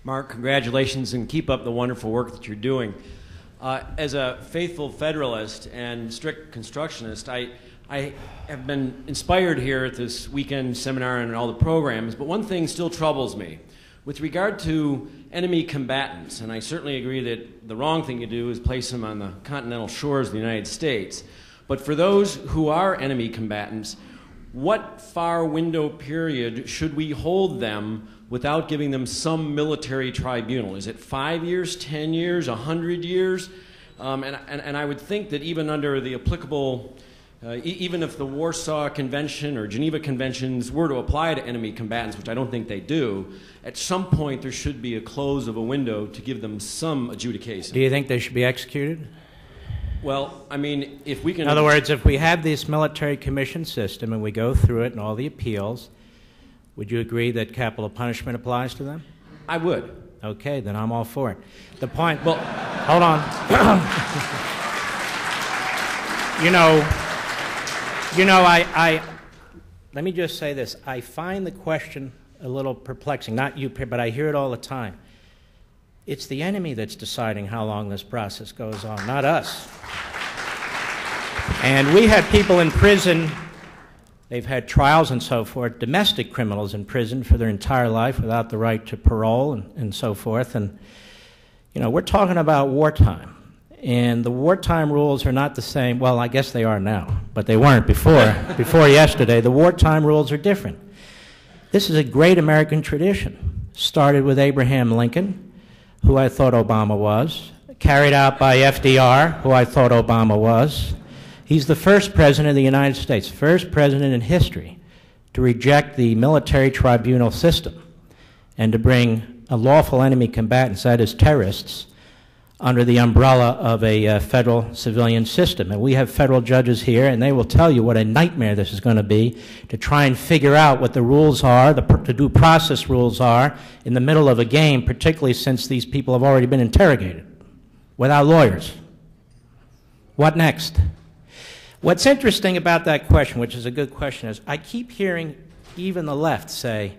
Mark, congratulations, and keep up the wonderful work that you're doing. As a faithful Federalist and strict constructionist, I have been inspired here at this weekend seminar and all the programs, but one thing still troubles me. With regard to enemy combatants, and I certainly agree that the wrong thing to do is place them on the continental shores of the United States, but for those who are enemy combatants, what far window period should we hold them without giving them some military tribunal? Is it 5 years, 10 years, 100 years? And I would think that even under the applicable, even if the Warsaw Convention or Geneva Conventions were to apply to enemy combatants, which I don't think they do, at some point there should be a close of a window to give them some adjudication. Do you think they should be executed? Well, I mean, if we can... In other words, if we have this military commission system and we go through it and all the appeals, would you agree that capital punishment applies to them? I would. Okay, then I'm all for it. The point... Well, hold on. Let me just say this. I find the question a little perplexing. Not you, but I hear it all the time. It's the enemy that's deciding how long this process goes on, not us. And we had people in prison, they've had trials and so forth, domestic criminals in prison for their entire life without the right to parole and so forth. And, you know, we're talking about wartime. And the wartime rules are not the same. Well, I guess they are now, but they weren't before. Before yesterday, the wartime rules are different. This is a great American tradition. Started with Abraham Lincoln, who I thought Obama was, carried out by FDR, who I thought Obama was. He's the first president of the United States, first president in history to reject the military tribunal system and to bring a lawful enemy combatants, that is terrorists, under the umbrella of a federal civilian system. And we have federal judges here, and they will tell you what a nightmare this is going to be to try and figure out what the rules are, the due process rules are, in the middle of a game, particularly since these people have already been interrogated without lawyers. What next? What's interesting about that question, which is a good question, is I keep hearing even the left say,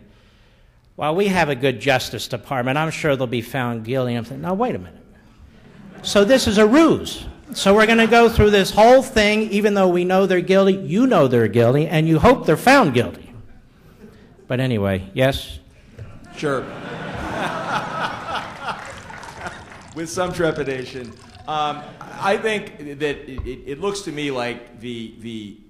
well, we have a good Justice Department. I'm sure they'll be found guilty. I'm saying, no, wait a minute. So this is a ruse. So we're going to go through this whole thing, even though we know they're guilty, you know they're guilty, and you hope they're found guilty. But anyway, yes? Sure. With some trepidation. I think that it looks to me like the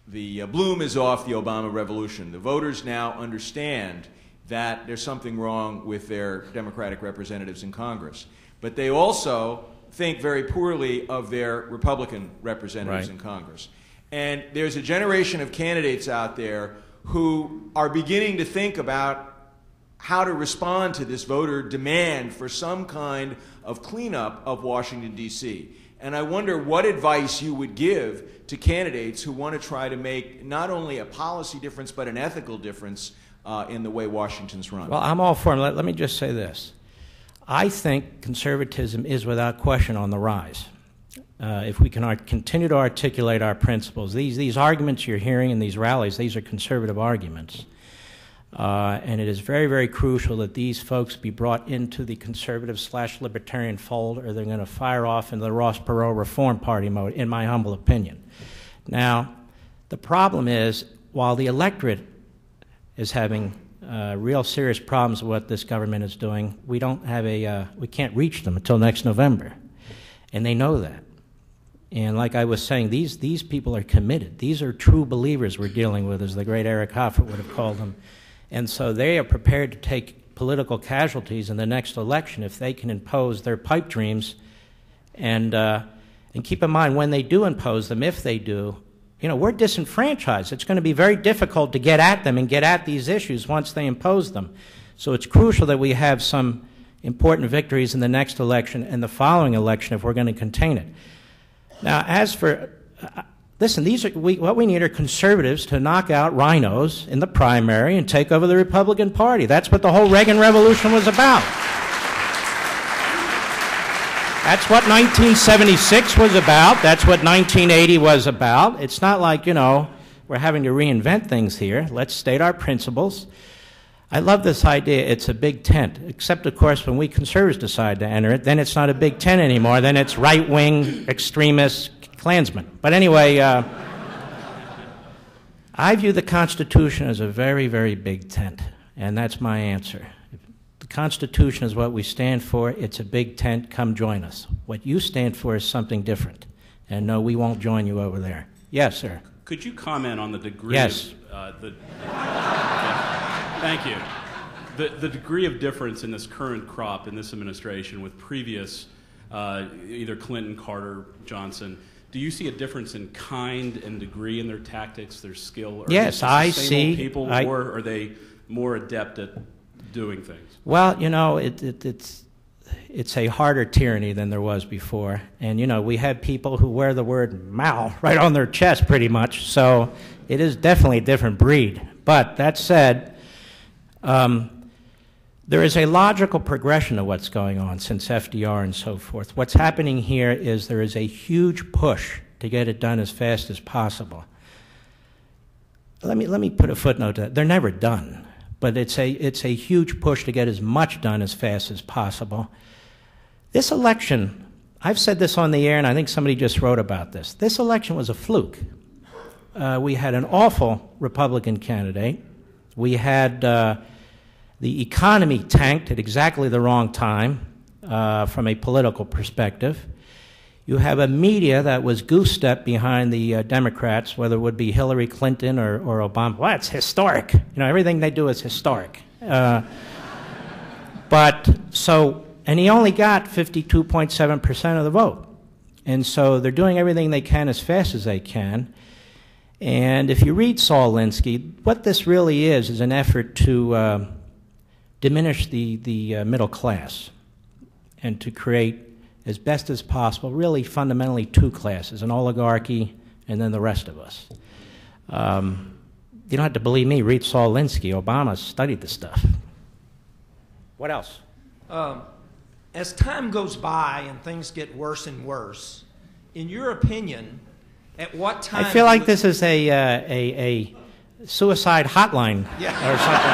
bloom is off the Obama revolution. The voters now understand that there's something wrong with their Democratic representatives in Congress. But they also think very poorly of their Republican representatives in Congress. And there's a generation of candidates out there who are beginning to think about how to respond to this voter demand for some kind of cleanup of Washington, D.C. And I wonder what advice you would give to candidates who want to try to make not only a policy difference but an ethical difference in the way Washington's run. Well, I'm all for it. Let me just say this. I think conservatism is without question on the rise. If we can continue to articulate our principles, these arguments you're hearing in these rallies, these are conservative arguments. And it is very, very crucial that these folks be brought into the conservative/libertarian fold, or they're going to fire off into the Ross Perot Reform Party mode, in my humble opinion. Now, the problem is, while the electorate is having real serious problems with what this government is doing, we can't reach them until next November. And they know that. And like I was saying, these people are committed. These are true believers we're dealing with, as the great Eric Hoffer would have called them. And so they are prepared to take political casualties in the next election if they can impose their pipe dreams. And keep in mind, when they do impose them, if they do, you know, we're disenfranchised. It's going to be very difficult to get at them and get at these issues once they impose them. So it's crucial that we have some important victories in the next election and the following election if we're going to contain it. Now, as for, listen, what we need are conservatives to knock out rhinos in the primary and take over the Republican Party. That's what the whole Reagan Revolution was about. That's what 1976 was about. That's what 1980 was about. It's not like, you know, we're having to reinvent things here. Let's state our principles. I love this idea. It's a big tent, except, of course, when we conservatives decide to enter it, then it's not a big tent anymore. Then it's right-wing, extremist Klansmen. But anyway, I view the Constitution as a very, very big tent, and that's my answer. If the Constitution is what we stand for. It's a big tent. Come join us. What you stand for is something different. And no, we won't join you over there. Yes, sir. Could you comment on the degree yes. of thank you. The degree of difference in this current crop in this administration with previous, either Clinton, Carter, Johnson, do you see a difference in kind and degree in their tactics, their skill? Or yes, I see. People, or are they more adept at doing things? Well, you know, it's a harder tyranny than there was before. And, you know, we have people who wear the word Mao right on their chest pretty much. So it is definitely a different breed. But that said, there is a logical progression of what's going on since FDR and so forth. What's happening here is there is a huge push to get it done as fast as possible. Let me put a footnote to that. They're never done, but it's a huge push to get as much done as fast as possible. This election, I've said this on the air, and I think somebody just wrote about this. This election was a fluke. We had an awful Republican candidate. We had the economy tanked at exactly the wrong time from a political perspective. You have a media that was goose-stepped behind the Democrats, whether it would be Hillary Clinton or Obama. Well, it's historic. You know, everything they do is historic. And he only got 52.7% of the vote. And so they're doing everything they can as fast as they can. And if you read Saul Alinsky, what this really is an effort to diminish the middle class and to create, as best as possible, really fundamentally two classes, an oligarchy and then the rest of us. You don't have to believe me. Read Saul Alinsky. Obama studied the stuff. What else? As time goes by and things get worse and worse, in your opinion, at what time... I feel like this is a suicide hotline or something.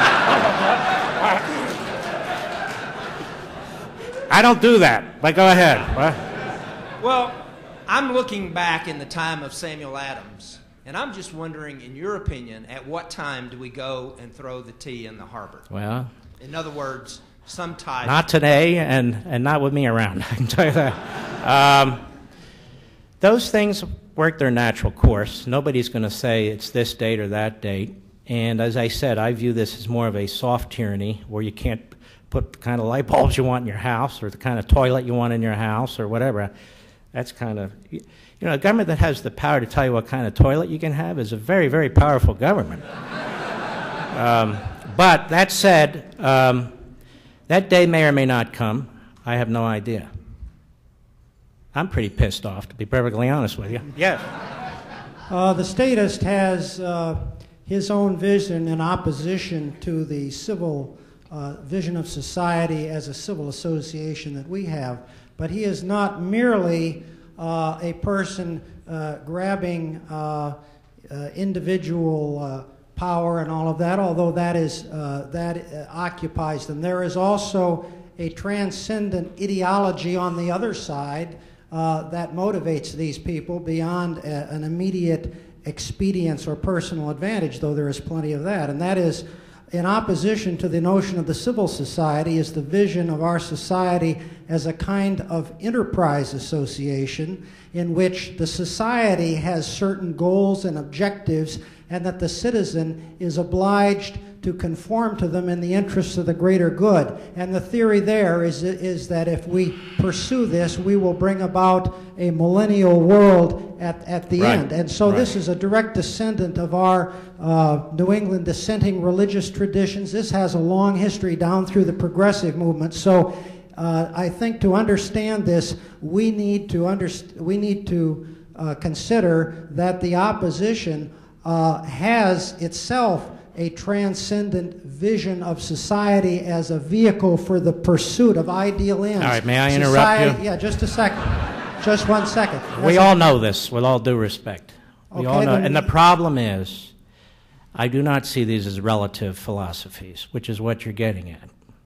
I don't do that, but go ahead. What? Well, I'm looking back in the time of Samuel Adams, and I'm just wondering, in your opinion, at what time do we go and throw the tea in the harbor? Well... In other words, some type... Not today, and not with me around, I can tell you that. Those things work their natural course. Nobody's going to say it's this date or that date. And as I said, I view this as more of a soft tyranny where you can't put the kind of light bulbs you want in your house or the kind of toilet you want in your house or whatever. That's kind of, you know, a government that has the power to tell you what kind of toilet you can have is a very, very powerful government. But that said, that day may or may not come. I have no idea. I'm pretty pissed off, to be perfectly honest with you. Yes. The statist has his own vision in opposition to the civil vision of society as a civil association that we have. But he is not merely a person grabbing individual power and all of that, although that occupies them. There is also a transcendent ideology on the other side that motivates these people beyond an immediate expedience or personal advantage, though there is plenty of that. And that is, in opposition to the notion of the civil society, is the vision of our society as a kind of enterprise association in which the society has certain goals and objectives and that the citizen is obliged to conform to them in the interests of the greater good. And the theory there is that if we pursue this, we will bring about a millennial world at the end. And so this is a direct descendant of our New England dissenting religious traditions. This has a long history down through the progressive movement. So I think to understand this, we need to consider that the opposition has itself a transcendent vision of society as a vehicle for the pursuit of ideal ends. All right, may I interrupt you? Yeah, just a second. Just 1 second. We all know this, with all due respect. We all know. And the problem is, I do not see these as relative philosophies, which is what you're getting at.